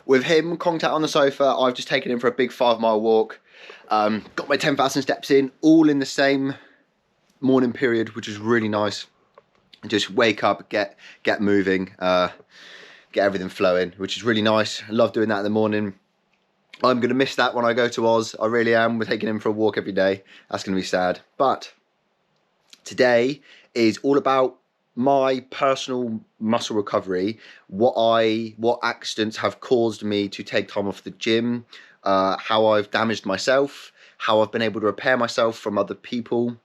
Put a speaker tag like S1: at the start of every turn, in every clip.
S1: with him conked out on the sofa, I've just taken him for a big 5-mile walk. Got my 10,000 steps in, all in the same morning period, which is really nice. Just wake up, get moving, get everything flowing, which is really nice. I love doing that in the morning. I'm going to miss that when I go to Oz. I really am. We're taking him for a walk every day. That's going to be sad. But today is all about my personal muscle recovery, what accidents have caused me to take time off the gym, how I've damaged myself, how I've been able to repair myself from other people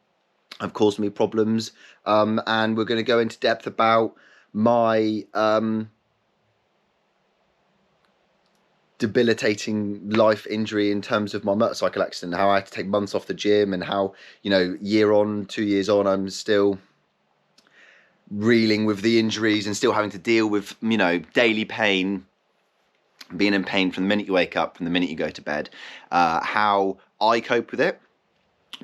S1: have caused me problems, and we're going to go into depth about my debilitating life injury in terms of my motorcycle accident, how I had to take months off the gym, and how, you know, year on, 2 years on, I'm still reeling with the injuries and still having to deal with, you know, daily pain, being in pain from the minute you wake up, from the minute you go to bed, how I cope with it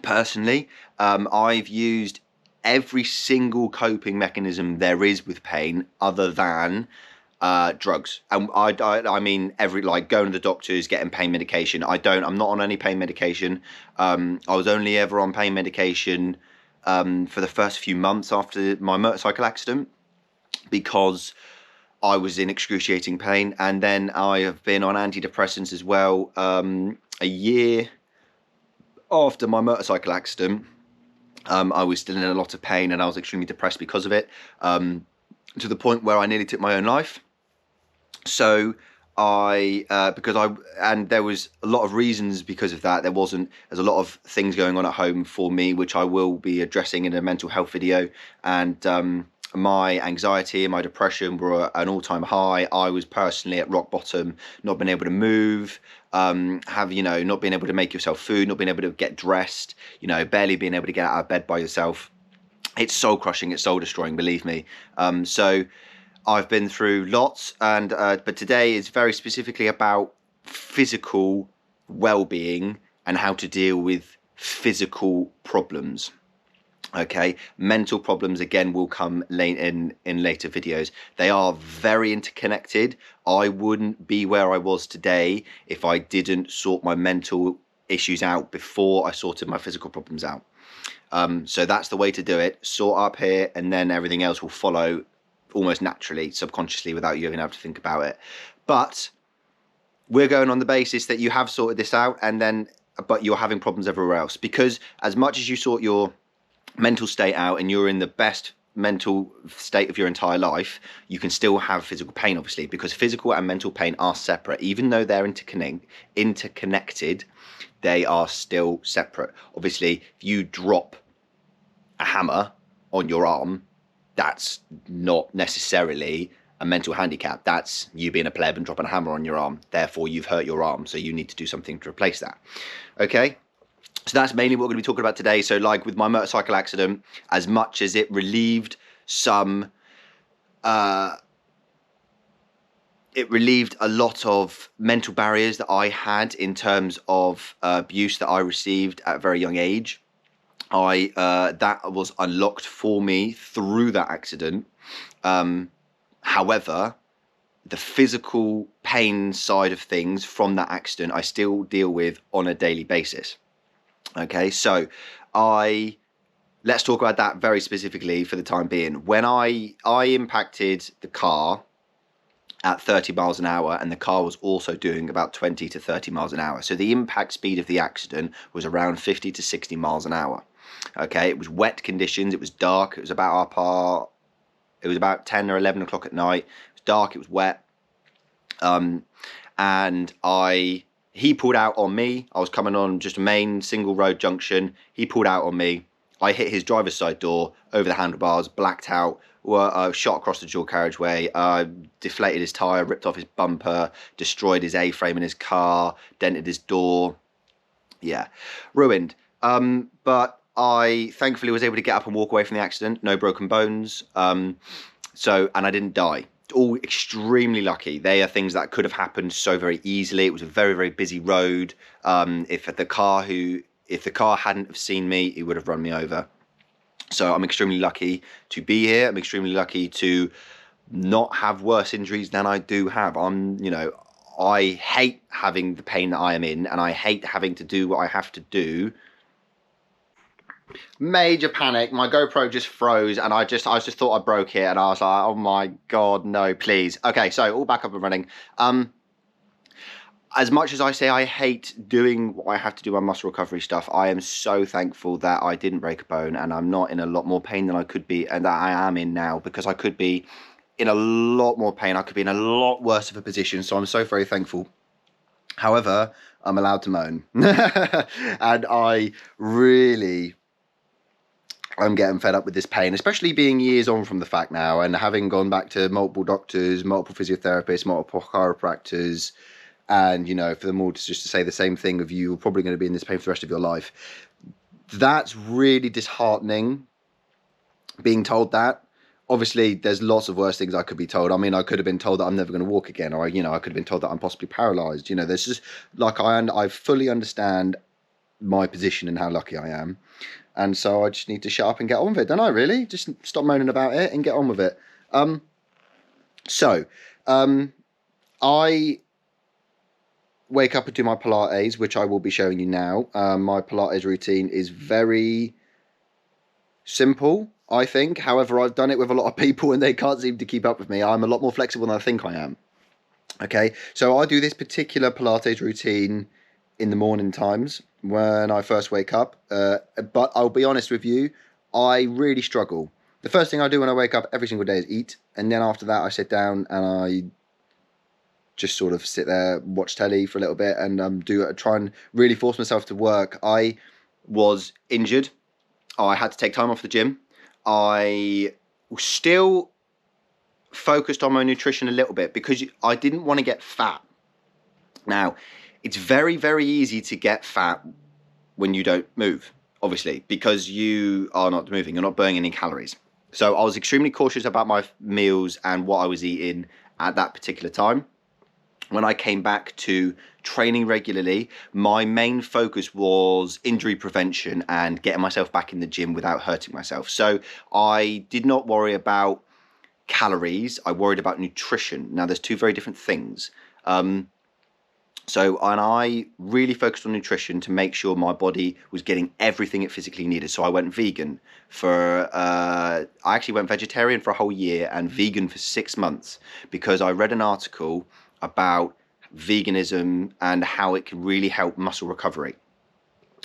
S1: personally. I've used every single coping mechanism there is with pain other than drugs, and I mean like going to the doctors, getting pain medication. I'm not on any pain medication. I was only ever on pain medication for the first few months after my motorcycle accident because I was in excruciating pain, and then I have been on antidepressants as well. A year after my motorcycle accident, I was still in a lot of pain and I was extremely depressed because of it, to the point where I nearly took my own life. So and there was a lot of reasons because of that. There's a lot of things going on at home for me, which I will be addressing in a mental health video. And my anxiety and my depression were at an all-time high. I was personally at rock bottom, not being able to move, not being able to make yourself food, not being able to get dressed, barely being able to get out of bed by yourself. It's soul crushing, it's soul destroying, believe me. So I've been through lots, and but today is very specifically about physical well-being and how to deal with physical problems. Okay, mental problems again will come late in later videos. They are very interconnected. I wouldn't be where I was today if I didn't sort my mental issues out before I sorted my physical problems out. So that's the way to do it. Sort up here, and then everything else will follow almost naturally, subconsciously, without you even having to think about it. But we're going on the basis that you have sorted this out, but you're having problems everywhere else, because as much as you sort your mental state out and you're in the best mental state of your entire life, you can still have physical pain, obviously, because physical and mental pain are separate. Even though they're interconnected, they are still separate. Obviously, if you drop a hammer on your arm, that's not necessarily a mental handicap. That's you being a pleb and dropping a hammer on your arm. Therefore, you've hurt your arm, so you need to do something to replace that. Okay? So that's mainly what we're going to be talking about today. So like with my motorcycle accident, as much as it relieved some, it relieved a lot of mental barriers that I had in terms of abuse that I received at a very young age. That was unlocked for me through that accident. However, the physical pain side of things from that accident, I still deal with on a daily basis. Okay, so let's talk about that very specifically for the time being. When I impacted the car at 30 miles an hour, and the car was also doing about 20 to 30 miles an hour. So the impact speed of the accident was around 50 to 60 miles an hour. Okay, it was wet conditions, it was dark, it was about 10 or 11 o'clock at night. It was dark, it was wet. And he pulled out on me. I was coming on just a main single road junction. He pulled out on me. I hit his driver's side door over the handlebars, blacked out, shot across the dual carriageway, deflated his tyre, ripped off his bumper, destroyed his A-frame in his car, dented his door. Yeah, ruined. But I thankfully was able to get up and walk away from the accident. No broken bones. And I didn't die. All extremely lucky. They are things that could have happened so very easily. It was a very, very busy road. If the car hadn't have seen me, he would have run me over. So I'm extremely lucky to be here. I'm extremely lucky to not have worse injuries than I do have. I hate having the pain that I am in, and I hate having to do what I have to do. Major panic. My GoPro just froze, and I just thought I broke it, and I was like, oh my God, no, please. Okay, so all back up and running. As much as I say I hate doing what I have to do my muscle recovery stuff, I am so thankful that I didn't break a bone, and I'm not in a lot more pain than I could be, and that I am in now, because I could be in a lot more pain. I could be in a lot worse of a position. So I'm so very thankful. However, I'm allowed to moan. And I'm getting fed up with this pain, especially being years on from the fact now, and having gone back to multiple doctors, multiple physiotherapists, multiple chiropractors, and, you know, for them all just to say the same thing of you're probably going to be in this pain for the rest of your life. That's really disheartening, being told that. Obviously, there's lots of worse things I could be told. I mean, I could have been told that I'm never going to walk again, or, you know, I could have been told that I'm possibly paralyzed. You know, there's just, like, I fully understand my position and how lucky I am. And so I just need to shut up and get on with it, don't I, really? Just stop moaning about it and get on with it. I wake up and do my Pilates, which I will be showing you now. My Pilates routine is very simple, I think. However, I've done it with a lot of people and they can't seem to keep up with me. I'm a lot more flexible than I think I am. Okay, so I do this particular Pilates routine in the morning times when I first wake up. But I'll be honest with you, I really struggle. The first thing I do when I wake up every single day is eat. And then after that, I sit down and I just sort of sit there, watch telly for a little bit, and try and really force myself to work. I was injured. I had to take time off the gym. I was still focused on my nutrition a little bit because I didn't want to get fat. Now, it's very, very easy to get fat when you don't move, obviously, because you are not moving, you're not burning any calories. So I was extremely cautious about my meals and what I was eating at that particular time. When I came back to training regularly, my main focus was injury prevention and getting myself back in the gym without hurting myself. So I did not worry about calories. I worried about nutrition. Now, there's two very different things. And I really focused on nutrition to make sure my body was getting everything it physically needed. So I went vegan I actually went vegetarian for a whole year and vegan for 6 months because I read an article about veganism and how it can really help muscle recovery.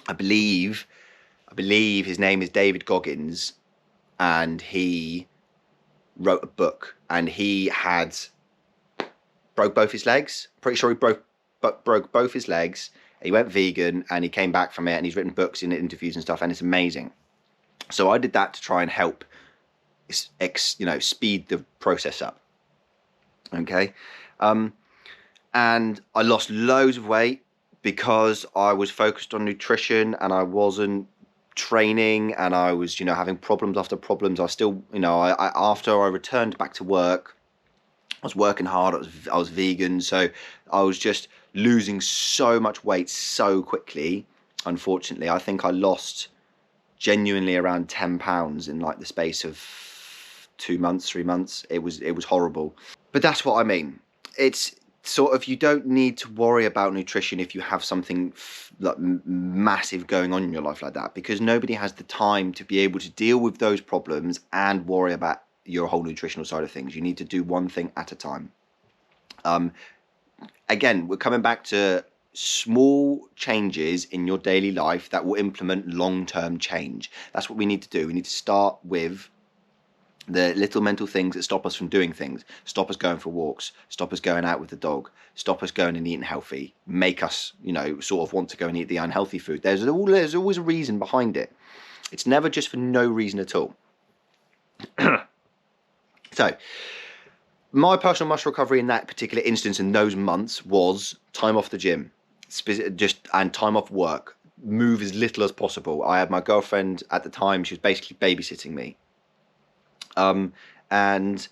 S1: I believe his name is David Goggins, and he wrote a book, and he had broke both his legs. Pretty sure he broke both his legs. He went vegan and he came back from it, and he's written books and interviews and stuff, and it's amazing. So I did that to try and help, speed the process up. Okay. And I lost loads of weight because I was focused on nutrition and I wasn't training, and I was, having problems after problems. I still, after I returned back to work, I was working hard. I was vegan, so I was just losing so much weight so quickly. Unfortunately, I think I lost genuinely around 10 pounds in like the space of 2 months, 3 months. It was horrible. But that's what I mean. It's sort of, you don't need to worry about nutrition if you have something like massive going on in your life like that, because nobody has the time to be able to deal with those problems and worry about your whole nutritional side of things. You need to do one thing at a time. Again, we're coming back to small changes in your daily life that will implement long-term change. That's what we need to do. We need to start with the little mental things that stop us from doing things, stop us going for walks, stop us going out with the dog, stop us going and eating healthy, make us, sort of want to go and eat the unhealthy food. There's always a reason behind it. It's never just for no reason at all. So, my personal muscle recovery in that particular instance, in those months, was time off the gym, and time off work. Move as little as possible. I had my girlfriend at the time; she was basically babysitting me. And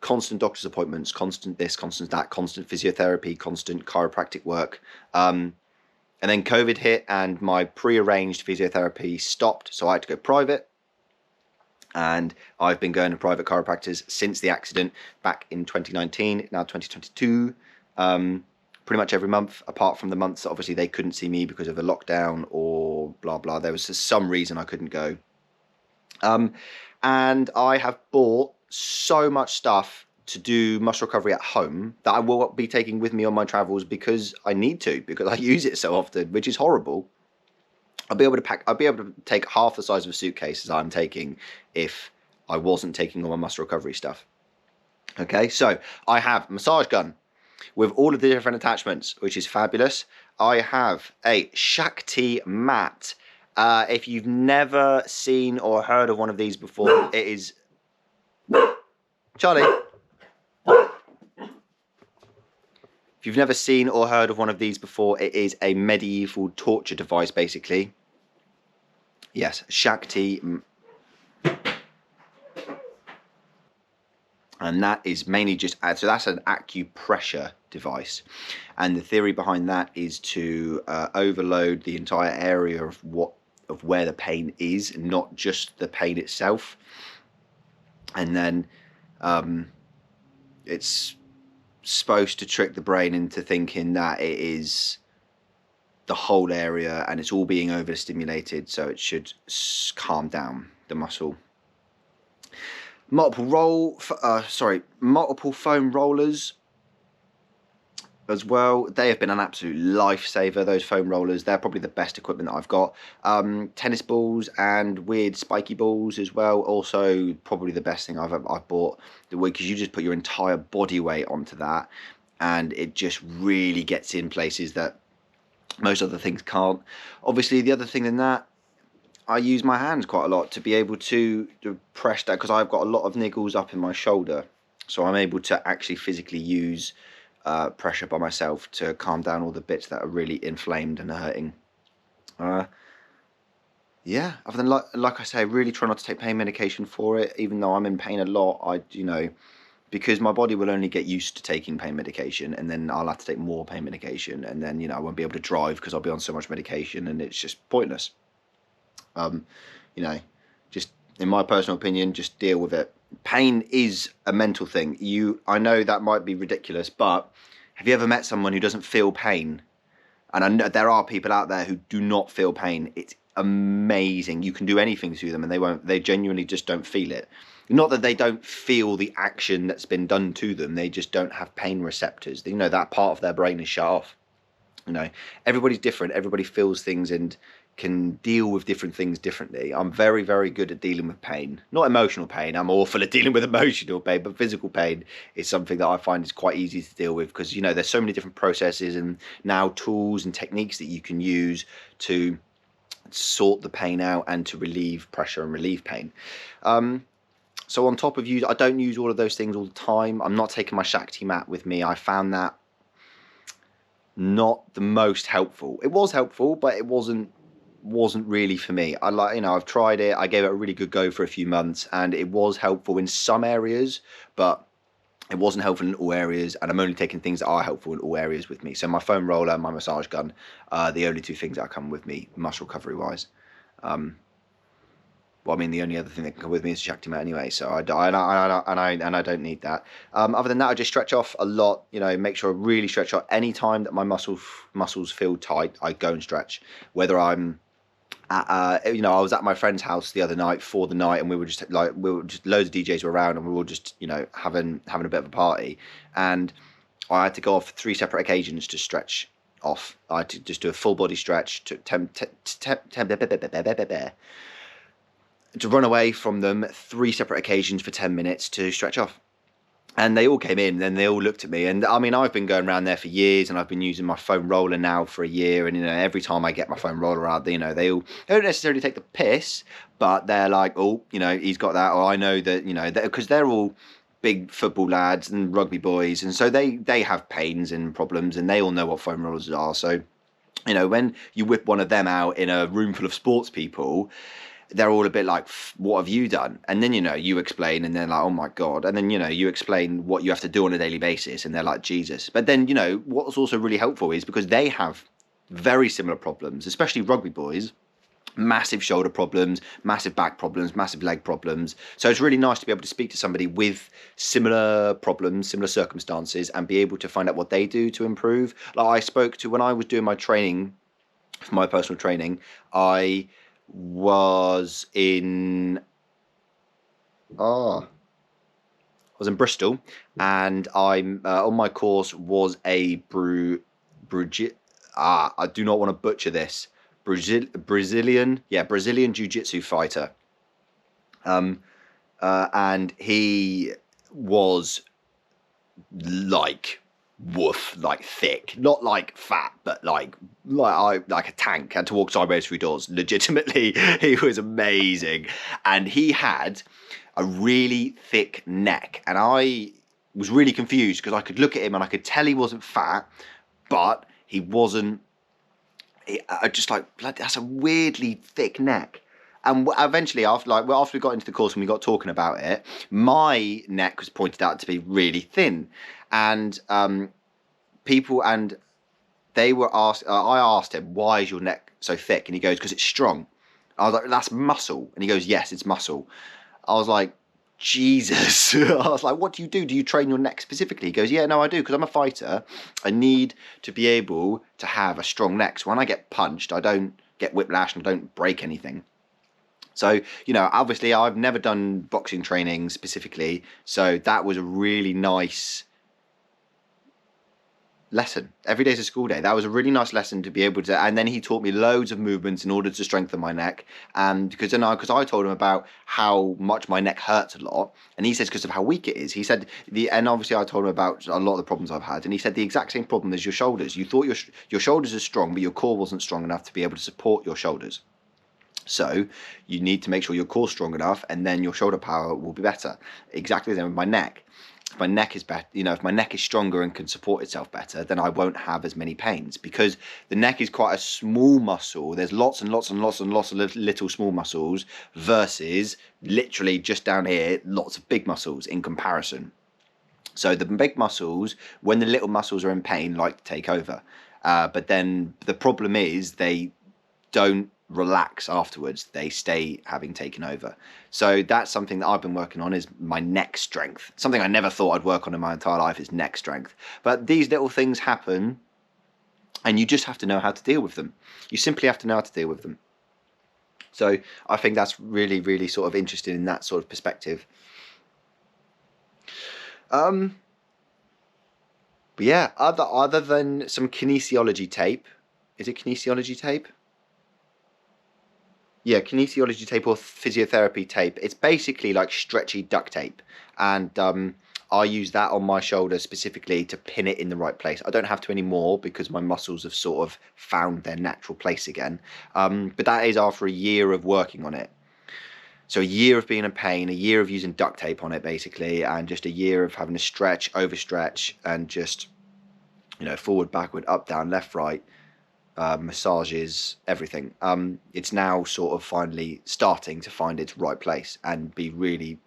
S1: constant doctor's appointments, constant this, constant that, constant physiotherapy, constant chiropractic work. And then COVID hit and my pre-arranged physiotherapy stopped, so I had to go private. And I've been going to private chiropractors since the accident back in 2019, now 2022. pretty much every month, apart from the months that obviously they couldn't see me because of the lockdown or blah blah. There was some reason I couldn't go. And I have bought so much stuff to do muscle recovery at home that I will be taking with me on my travels because I need to, because I use it so often, which is horrible. I'll be able to take half the size of a suitcase as I'm taking if I wasn't taking all my muscle recovery stuff. Okay, so I have a massage gun with all of the different attachments, which is fabulous. I have a Shakti Mat. If you've never seen or heard of one of these before, it is... Charlie. If you've never seen or heard of one of these before, it is a medieval torture device, basically. Yes, Shakti. And that is mainly just, so that's an acupressure device. And the theory behind that is to overload the entire area of where the pain is, not just the pain itself. And then it's supposed to trick the brain into thinking that it is the whole area and it's all being overstimulated, so it should calm down the muscle. Multiple foam rollers as well. They have been an absolute lifesaver, those foam rollers. They're probably the best equipment that I've got. Tennis balls and weird spiky balls as well. Also probably the best thing I've bought, because you just put your entire body weight onto that and it just really gets in places that most other things can't. Obviously the other thing than that, I use my hands quite a lot to be able to press that, because I've got a lot of niggles up in my shoulder, so I'm able to actually physically use pressure by myself to calm down all the bits that are really inflamed and hurting. Yeah, other than like I say, really try not to take pain medication for it, even though I'm in pain a lot. Because my body will only get used to taking pain medication, and then I'll have to take more pain medication, and then I won't be able to drive because I'll be on so much medication, and it's just pointless. Just in my personal opinion, just deal with it. Pain is a mental thing. I know that might be ridiculous, but have you ever met someone who doesn't feel pain? And I know there are people out there who do not feel pain. It's amazing. You can do anything to them and they genuinely just don't feel it. Not that they don't feel the action that's been done to them, they just don't have pain receptors. That part of their brain is shut off. Everybody's different. Everybody feels things and can deal with different things differently. I'm very, very good at dealing with pain. Not emotional pain. I'm awful at dealing with emotional pain, but physical pain is something that I find is quite easy to deal with, because there's so many different processes and now tools and techniques that you can use to sort the pain out and to relieve pressure and relieve pain. So on top of I don't use all of those things all the time. I'm not taking my Shakti Mat with me. I found that not the most helpful. It was helpful, but it wasn't really for me. I've tried it. I gave it a really good go for a few months, and it was helpful in some areas, but it wasn't helpful in all areas, and I'm only taking things that are helpful in all areas with me. So my foam roller and my massage gun are the only two things that come with me muscle recovery wise. The only other thing that can come with me is Shakti Mat anyway, so I don't need that. Other than that, I just stretch off a lot. Make sure I really stretch off. Any time that my muscles feel tight, I go and stretch. Whether I'm I was at my friend's house the other night for the night, and we were just loads of DJs were around, and we were just having a bit of a party, and I had to go off 3 separate occasions to stretch off. I had to just do a full body stretch to run away from them 3 separate occasions for 10 minutes to stretch off. And they all came in and they all looked at me. And I've been going around there for years, and I've been using my foam roller now for a year. And, every time I get my foam roller out, they don't necessarily take the piss, but they're like, oh, he's got that. Or I know that, because they're all big football lads and rugby boys. And so they have pains and problems, and they all know what foam rollers are. So, when you whip one of them out in a room full of sports people, they're all a bit like, what have you done? And then, you explain, and they're like, oh my God. And then, you explain what you have to do on a daily basis, and they're like, Jesus. But then, what's also really helpful is because they have very similar problems, especially rugby boys. massive shoulder problems, massive back problems, massive leg problems. So it's really nice to be able to speak to somebody with similar problems, similar circumstances, and be able to find out what they do to improve. Like I spoke to, when I was doing my training, for my personal training, I was in Bristol, and I'm on my course was a I do not want to butcher this. Brazilian jiu-jitsu fighter. And he was like thick, not like fat, but like a tank. Had to walk sideways through doors. Legitimately, he was amazing, and he had a really thick neck, and I was really confused because I could look at him and I could tell he wasn't fat, but he wasn't. I just like, blood, that's a weirdly thick neck. And eventually, after we got into the course and we got talking about it, my neck was pointed out to be really thin, and they were asked. I asked him, "Why is your neck so thick?" And he goes, "Because it's strong." I was like, "That's muscle," and he goes, "Yes, it's muscle." I was like, Jesus. I was like, what do you do? Do you train your neck specifically? He goes, yeah, no, I do, because I'm a fighter. I need to be able to have a strong neck. So when I get punched, I don't get whiplash and I don't break anything. So, obviously I've never done boxing training specifically. So that was a really nice lesson. Every day is a school day. That was a really nice lesson to be able to, and then he taught me loads of movements in order to strengthen my neck. And because I told him about how much my neck hurts a lot, and he says because of how weak it is. He said and obviously I told him about a lot of the problems I've had, and he said the exact same problem as your shoulders. You thought your shoulders are strong, but your core wasn't strong enough to be able to support your shoulders. So you need to make sure your core's strong enough, and then your shoulder power will be better. Exactly the same with my neck. If my neck is better, if my neck is stronger and can support itself better, then I won't have as many pains, because the neck is quite a small muscle. There's lots and lots and lots and lots of little small muscles versus literally just down here, lots of big muscles in comparison. So the big muscles, when the little muscles are in pain, like to take over. But then the problem is they don't relax afterwards. They stay having taken over. So that's something that I've been working on, is my neck strength. Something I never thought I'd work on in my entire life is neck strength. But these little things happen, and you just have to know how to deal with them. You simply have to know how to deal with them. So I think that's really, really sort of interesting in that sort of perspective. But yeah, other than some kinesiology tape, is it kinesiology tape? Yeah, kinesiology tape or physiotherapy tape. It's basically like stretchy duct tape, and I use that on my shoulder specifically to pin it in the right place. I don't have to anymore because my muscles have sort of found their natural place again. But that is after a year of working on it. So a year of being in pain, a year of using duct tape on it basically, and just a year of having to stretch, overstretch, and just, forward, backward, up, down, left, right. Massages, everything. It's now sort of finally starting to find its right place and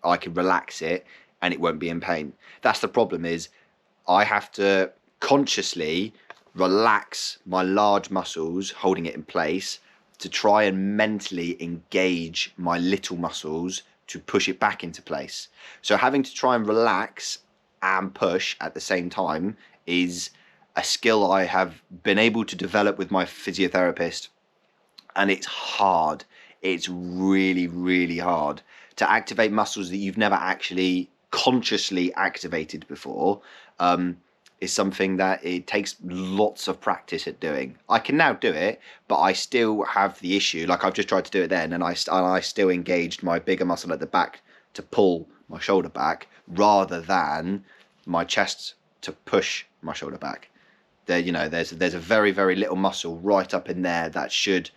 S1: I can relax it and it won't be in pain. That's the problem, is I have to consciously relax my large muscles holding it in place to try and mentally engage my little muscles to push it back into place. So having to try and relax and push at the same time is a skill I have been able to develop with my physiotherapist, and it's hard. It's really, really hard to activate muscles that you've never actually consciously activated before. Is something that it takes lots of practice at doing. I can now do it, but I still have the issue. Like I've just tried to do it then, and I still engaged my bigger muscle at the back to pull my shoulder back rather than my chest to push my shoulder back. There's a very, very little muscle right up in there that should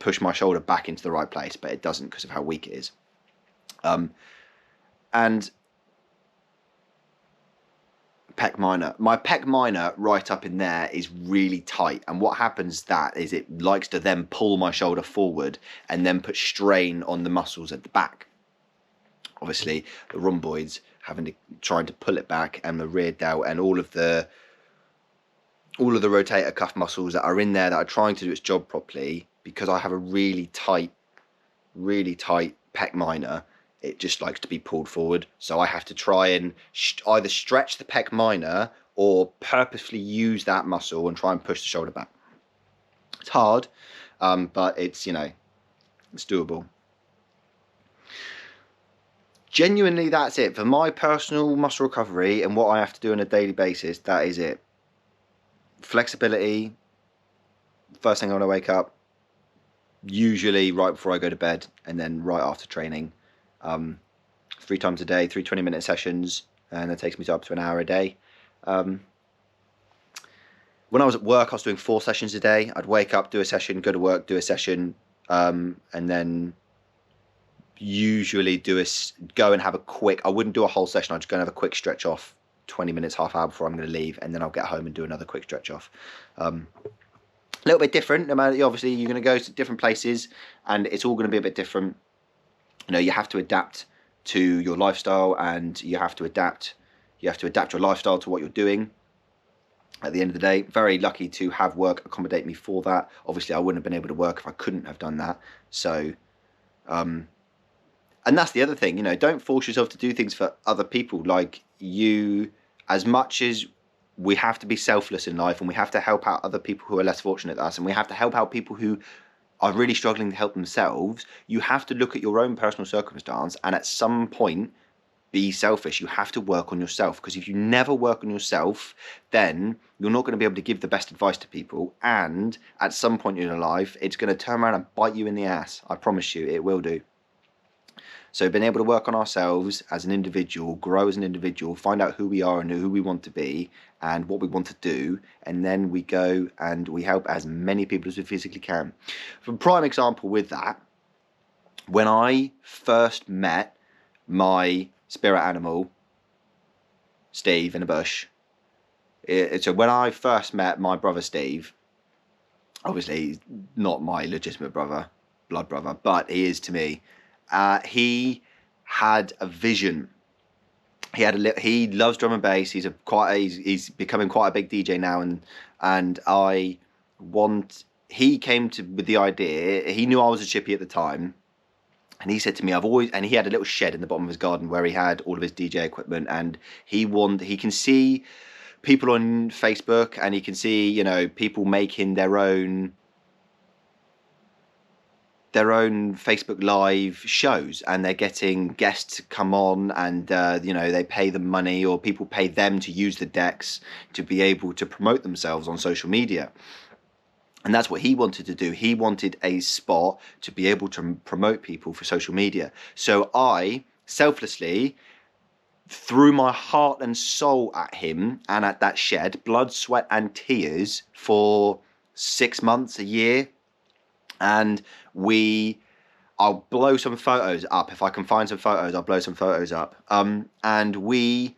S1: push my shoulder back into the right place, but it doesn't because of how weak it is. And pec minor. My pec minor right up in there is really tight, and what happens is it likes to then pull my shoulder forward and then put strain on the muscles at the back. Obviously, the rhomboids trying to pull it back, and the rear delt, and all of the rotator cuff muscles that are in there that are trying to do its job properly because I have a really tight pec minor, it just likes to be pulled forward. So I have to try and either stretch the pec minor or purposefully use that muscle and try and push the shoulder back. It's hard, but it's, you know, it's doable. Genuinely, that's it. For my personal muscle recovery and what I have to do on a daily basis, that is it. Flexibility, first thing when I wake up, usually right before I go to bed, and then right after training. 3 times a day, 3 20-minute sessions, and that takes me up to an hour a day. When I was at work, I was doing 4 sessions a day. I'd wake up, do a session, go to work, do a session, and then usually go and have a quick, I wouldn't do a whole session, I'd just go and have a quick stretch off, 20 minutes, half hour before I'm going to leave, and then I'll get home and do another quick stretch off. A little bit different, no matter, obviously you're going to go to different places, and it's all going to be a bit different. You know, you have to adapt to your lifestyle, and you have to adapt your lifestyle to what you're doing. At the end of the day, very lucky to have work accommodate me for that. Obviously I wouldn't have been able to work if I couldn't have done that. So and that's the other thing, you know, don't force yourself to do things for other people. Like, you, as much as we have to be selfless in life, and we have to help out other people who are less fortunate than us, and we have to help out people who are really struggling to help themselves, you have to look at your own personal circumstance and at some point be selfish. You have to work on yourself, because if you never work on yourself, then you're not going to be able to give the best advice to people, and at some point in your life it's going to turn around and bite you in the ass. I promise you it will do. So being able to work on ourselves as an individual, grow as an individual, find out who we are and who we want to be and what we want to do, and then we go and we help as many people as we physically can. For a prime example with that, when I first met my spirit animal, Steve, in a bush, so when I first met my brother Steve, obviously he's not my legitimate brother, blood brother, but he is to me. He had a vision. He loves drum and bass. He's becoming quite a big DJ now, he came with the idea. He knew I was a chippy at the time, and he said to me, and he had a little shed in the bottom of his garden where he had all of his DJ equipment, and he can see people on Facebook, and he can see, you know, people making their own Facebook Live shows, and they're getting guests to come on, and you know, they pay them money, or people pay them to use the decks to be able to promote themselves on social media. And that's what he wanted to do. He wanted a spot to be able to promote people for social media. So I selflessly threw my heart and soul at him and at that shed, blood, sweat and tears, for 6 months, a year. And I'll blow some photos up. If I can find some photos, I'll blow some photos up. And we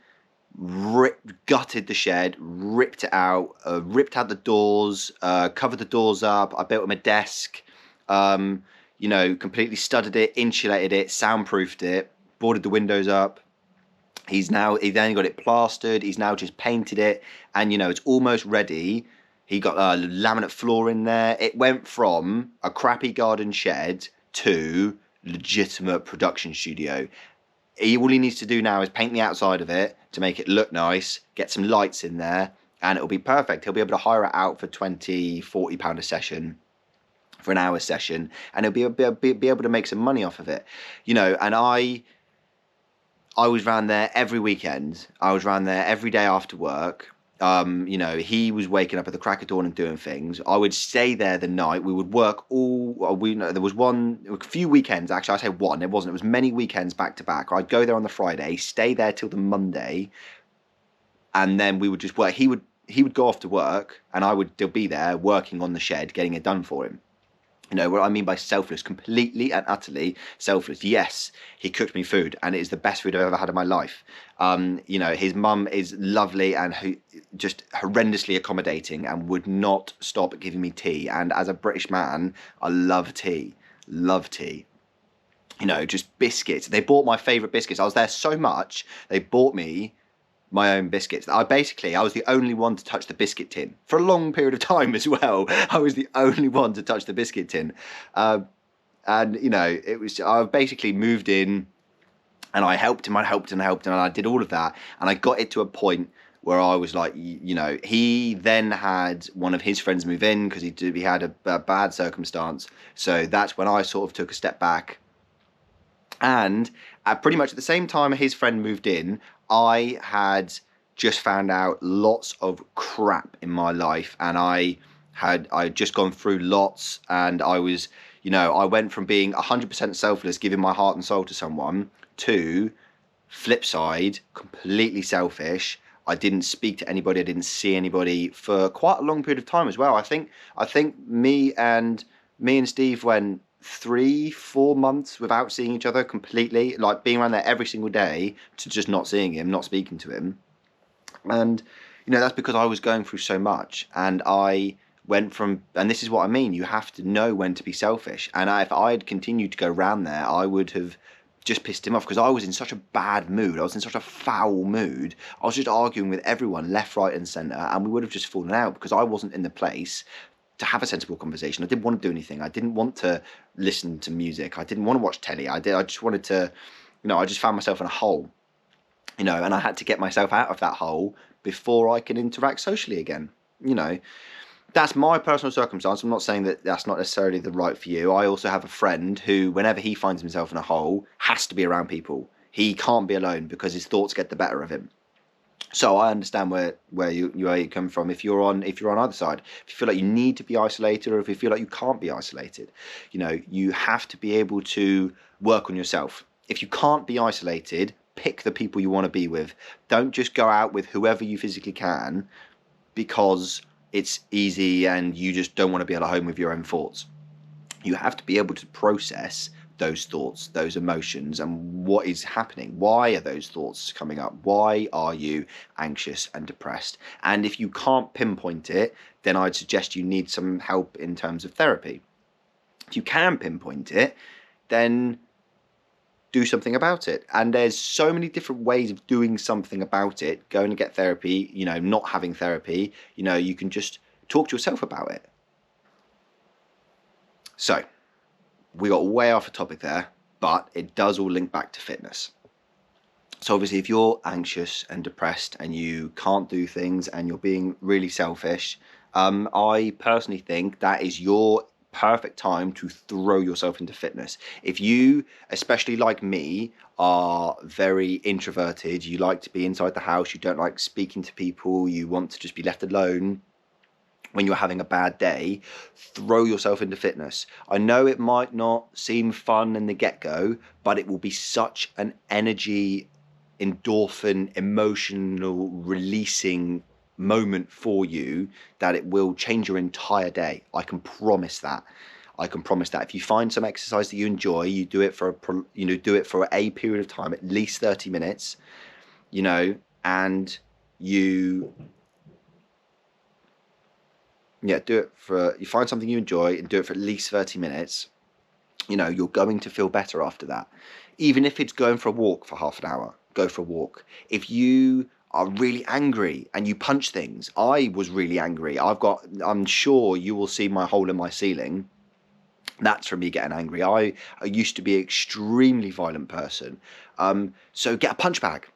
S1: gutted the shed, ripped it out, ripped out the doors, covered the doors up. I built him a desk, you know, completely studded it, insulated it, soundproofed it, boarded the windows up. He then got it plastered. He's now just painted it, and you know, it's almost ready. He got a laminate floor in there. It went from a crappy garden shed to legitimate production studio. All he needs to do now is paint the outside of it to make it look nice, get some lights in there, and it'll be perfect. He'll be able to hire it out for £20-40 a session, for an hour session, and he'll be able to make some money off of it. You know, and I was round there every weekend. I was round there every day after work. You know, he was waking up at the crack of dawn and doing things. I would stay there the night. We would work there was a few weekends, actually. I say one, it was many weekends back to back. I'd go there on the Friday, stay there till the Monday, and then we would just work. He would go off to work, and I would still be there working on the shed, getting it done for him. You know what I mean by selfless, completely and utterly selfless. Yes, he cooked me food, and it is the best food I've ever had in my life. You know, his mum is lovely and just horrendously accommodating, and would not stop giving me tea. And as a British man, I love tea. Love tea. You know, just biscuits. They bought my favourite biscuits. I was there so much, they bought me my own biscuits. I was the only one to touch the biscuit tin for a long period of time as well. I was the only one to touch the biscuit tin. And, you know, I basically moved in and I helped him, and I did all of that. And I got it to a point where I was like, you know, he then had one of his friends move in because he had a bad circumstance. So that's when I sort of took a step back. And pretty much at the same time his friend moved in, I had just found out lots of crap in my life, and I had just gone through lots, and I was, you know, I went from being 100% selfless, giving my heart and soul to someone, to flip side, completely selfish. I didn't speak to anybody, I didn't see anybody for quite a long period of time as well. I think me and Steve went 3-4 months without seeing each other completely, like being around there every single day, to just not seeing him, not speaking to him. And, you know, that's because I was going through so much, and I went from, and this is what I mean, you have to know when to be selfish. And if I had continued to go around there, I would have just pissed him off, because I was in such a bad mood. I was in such a foul mood. I was just arguing with everyone left, right and centre, and we would have just fallen out because I wasn't in the place to have a sensible conversation. I didn't want to do anything. I didn't want to listen to music. I didn't want to watch telly. I just wanted to, you know, I just found myself in a hole, you know, and I had to get myself out of that hole before I can interact socially again. You know, that's my personal circumstance. I'm not saying that that's not necessarily the right for you. I also have a friend who, whenever he finds himself in a hole, has to be around people. He can't be alone because his thoughts get the better of him. So I understand where you come from. If you're on either side, if you feel like you need to be isolated, or if you feel like you can't be isolated, you know, you have to be able to work on yourself. If you can't be isolated, pick the people you want to be with. Don't just go out with whoever you physically can because it's easy and you just don't want to be at home with your own thoughts. You have to be able to process those thoughts, those emotions, and what is happening. Why are those thoughts coming up? Why are you anxious and depressed? And if you can't pinpoint it, then I'd suggest you need some help in terms of therapy. If you can pinpoint it, then do something about it. And there's so many different ways of doing something about it. Going to get therapy, you know, not having therapy, you know, you can just talk to yourself about it. So we got way off the topic there, but it does all link back to fitness. So obviously, if you're anxious and depressed and you can't do things and you're being really selfish, I personally think that is your perfect time to throw yourself into fitness. If you, especially like me, are very introverted, you like to be inside the house, you don't like speaking to people, you want to just be left alone, when you're having a bad day, throw yourself into fitness. I know it might not seem fun in the get-go, but it will be such an energy, endorphin, emotional releasing moment for you that it will change your entire day. I can promise that. I can promise that. If you find some exercise that you enjoy, you do it for a period of time, at least 30 minutes, you know, and you find something you enjoy and do it for at least 30 minutes, you know, you're going to feel better after that. Even if it's going for a walk for half an hour, go for a walk. If you are really angry and you punch things, I was really angry. I'm sure you will see my hole in my ceiling. That's from me getting angry. I used to be an extremely violent person. So get a punch bag.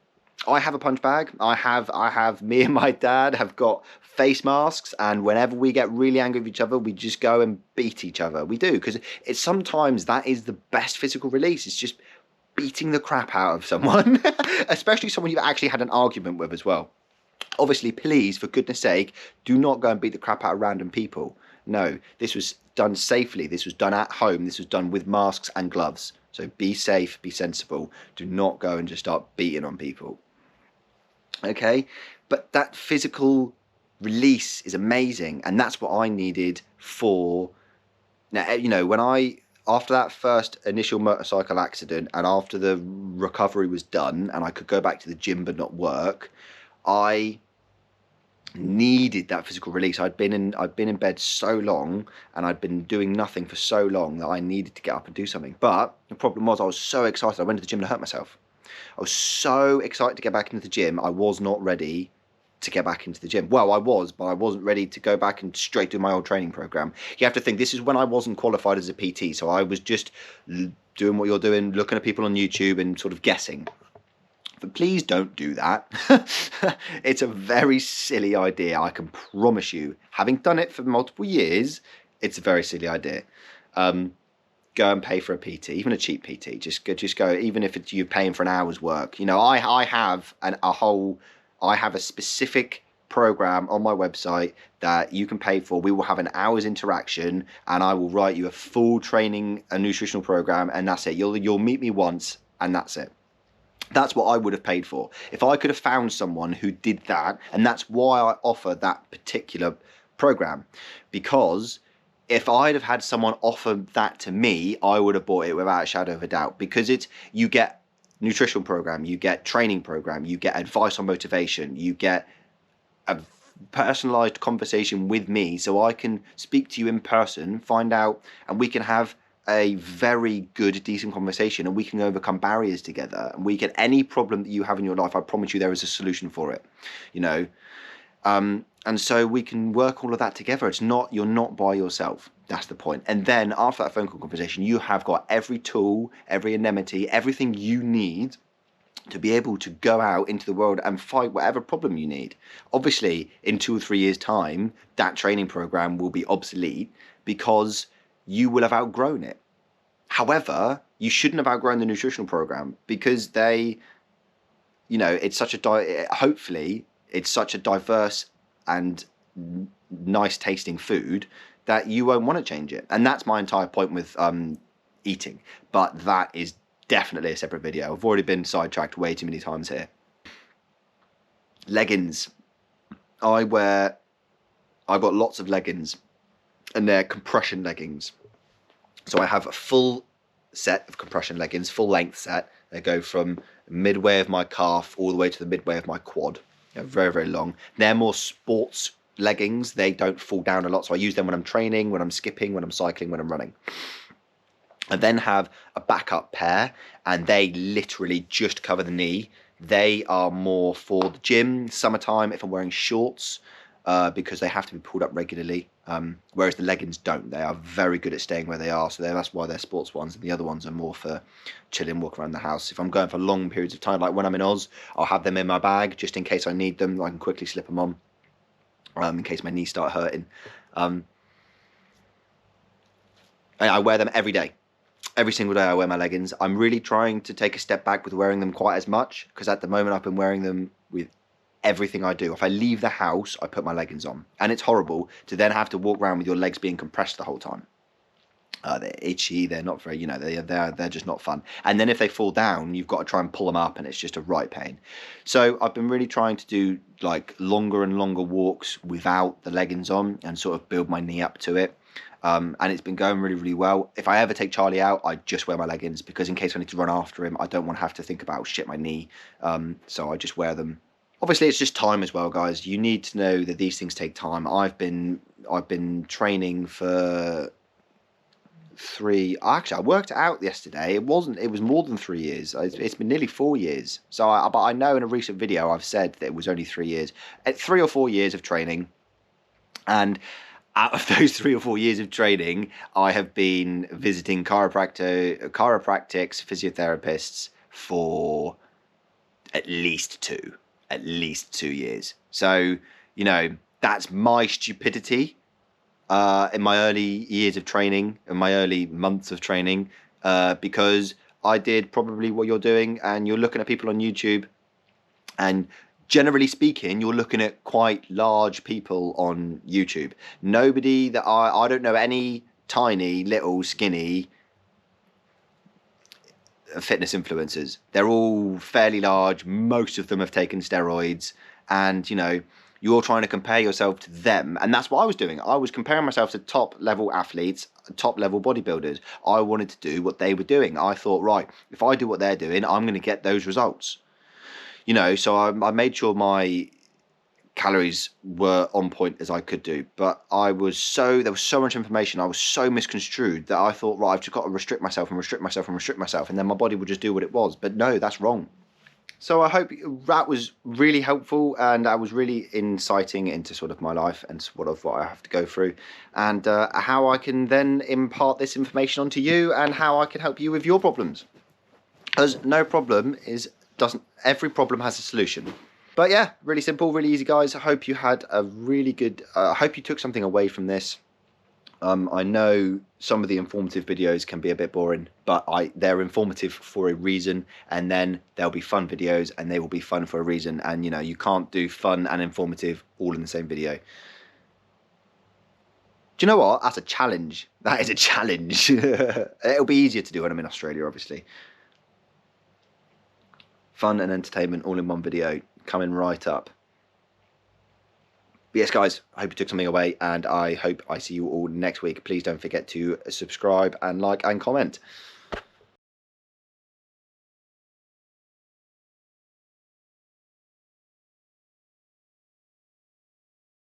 S1: I have a punch bag. I have me and my dad have got face masks, and whenever we get really angry with each other, we just go and beat each other. We do, because it's sometimes that is the best physical release. It's just beating the crap out of someone, especially someone you've actually had an argument with as well. Obviously, please, for goodness sake, do not go and beat the crap out of random people. No, this was done safely. This was done at home. This was done with masks and gloves. So be safe, be sensible. Do not go and just start beating on people. Okay, but that physical release is amazing, and that's what I needed for now. You know, after that first initial motorcycle accident, and after the recovery was done, and I could go back to the gym but not work, I needed that physical release. I'd been in bed so long, and I'd been doing nothing for so long that I needed to get up and do something. But the problem was, I was so excited. I went to the gym to hurt myself. I was so excited to get back into the gym. I was not ready to get back into the gym. Well, I was, but I wasn't ready to go back and straight do my old training program. You have to think, this is when I wasn't qualified as a PT, so I was just doing what you're doing, looking at people on YouTube and sort of guessing. But please don't do that. It's a very silly idea, I can promise you. Having done it for multiple years, it's a very silly idea. Go and pay for a PT, even a cheap PT. Just go, even if you're paying for an hour's work. You know, I have a specific program on my website that you can pay for. We will have an hour's interaction, and I will write you a full training and nutritional program, and that's it. You'll meet me once, and that's it. That's what I would have paid for. If I could have found someone who did that, and that's why I offer that particular program, because if I'd have had someone offer that to me, I would have bought it without a shadow of a doubt, because you get nutritional program, you get training program, you get advice on motivation, you get a personalized conversation with me, so I can speak to you in person, find out, and we can have a very good, decent conversation, and we can overcome barriers together, and any problem that you have in your life, I promise you there is a solution for it, you know. And so we can work all of that together. You're not by yourself. That's the point. And then after that phone call conversation, you have got every tool, every indemnity, everything you need to be able to go out into the world and fight whatever problem you need. Obviously, in 2 or 3 years' time, that training program will be obsolete because you will have outgrown it. However, you shouldn't have outgrown the nutritional program, because hopefully it's such a diverse and nice tasting food that you won't want to change it. And that's my entire point with eating. But that is definitely a separate video. I've already been sidetracked way too many times here. Leggings. I've got lots of leggings, and they're compression leggings. So I have a full set of compression leggings, full length set. They go from midway of my calf all the way to the midway of my quad. They're very, very long. They're more sports leggings. They don't fall down a lot, so I use them when I'm training, when I'm skipping, when I'm cycling, when I'm running. I then have a backup pair, and they literally just cover the knee. They are more for the gym, summertime, if I'm wearing shorts, because they have to be pulled up regularly, whereas the leggings don't. They are very good at staying where they are, so that's why they're sports ones, and the other ones are more for chilling, walk around the house. If I'm going for long periods of time, like when I'm in Oz, I'll have them in my bag just in case I need them. I can quickly slip them on, in case my knees start hurting. I wear them every day. Every single day I wear my leggings. I'm really trying to take a step back with wearing them quite as much, because at the moment I've been wearing them with everything I do. If I leave the house, I put my leggings on, and it's horrible to then have to walk around with your legs being compressed the whole time. They're itchy. They're not very, they're just not fun. And then if they fall down, you've got to try and pull them up, and it's just a right pain. So I've been really trying to do like longer and longer walks without the leggings on, and sort of build my knee up to it. And it's been going really, really well. If I ever take Charlie out, I just wear my leggings, because in case I need to run after him, I don't want to have to think about, shit, my knee. So I just wear them. Obviously, it's just time as well, guys. You need to know that these things take time. I've been training for I worked it out yesterday. It was more than 3 years. It's been nearly 4 years. But I know in a recent video I've said that it was only 3 years. 3 or 4 years of training, and out of those 3 or 4 years of training, I have been visiting chiropractics, physiotherapists for at least 2 years. So, that's my stupidity in my early years of training, in my early months of training, because I did probably what you're doing, and you're looking at people on YouTube, and generally speaking, you're looking at quite large people on YouTube. Nobody that I don't know any tiny, little, skinny fitness influencers. They're all fairly large. Most of them have taken steroids, and you're trying to compare yourself to them. And that's what I was doing. I was comparing myself to top level athletes, top level bodybuilders. I wanted to do what they were doing. I thought, right, if I do what they're doing, I'm going to get those results. So I made sure my calories were on point as I could do, but there was so much information, I was so misconstrued that I thought, right, I've just got to restrict myself, and then my body would just do what it was. But no, that's wrong. So I hope that was really helpful, and that was really inciting into sort of my life and sort of what I have to go through, and how I can then impart this information onto you, and how I can help you with your problems. Because no problem doesn't every problem has a solution. But yeah, really simple, really easy, guys. I hope you had a really good. I hope you took something away from this. I know some of the informative videos can be a bit boring, but they're informative for a reason, and then there'll be fun videos and they will be fun for a reason. And you know, you can't do fun and informative all in the same video. Do you know what? That's a challenge. That is a challenge. It'll be easier to do when I'm in Australia, obviously. Fun and entertainment all in one video, coming right up. But yes, guys, I hope you took something away, and I hope I see you all next week. Please don't forget to subscribe and like and comment.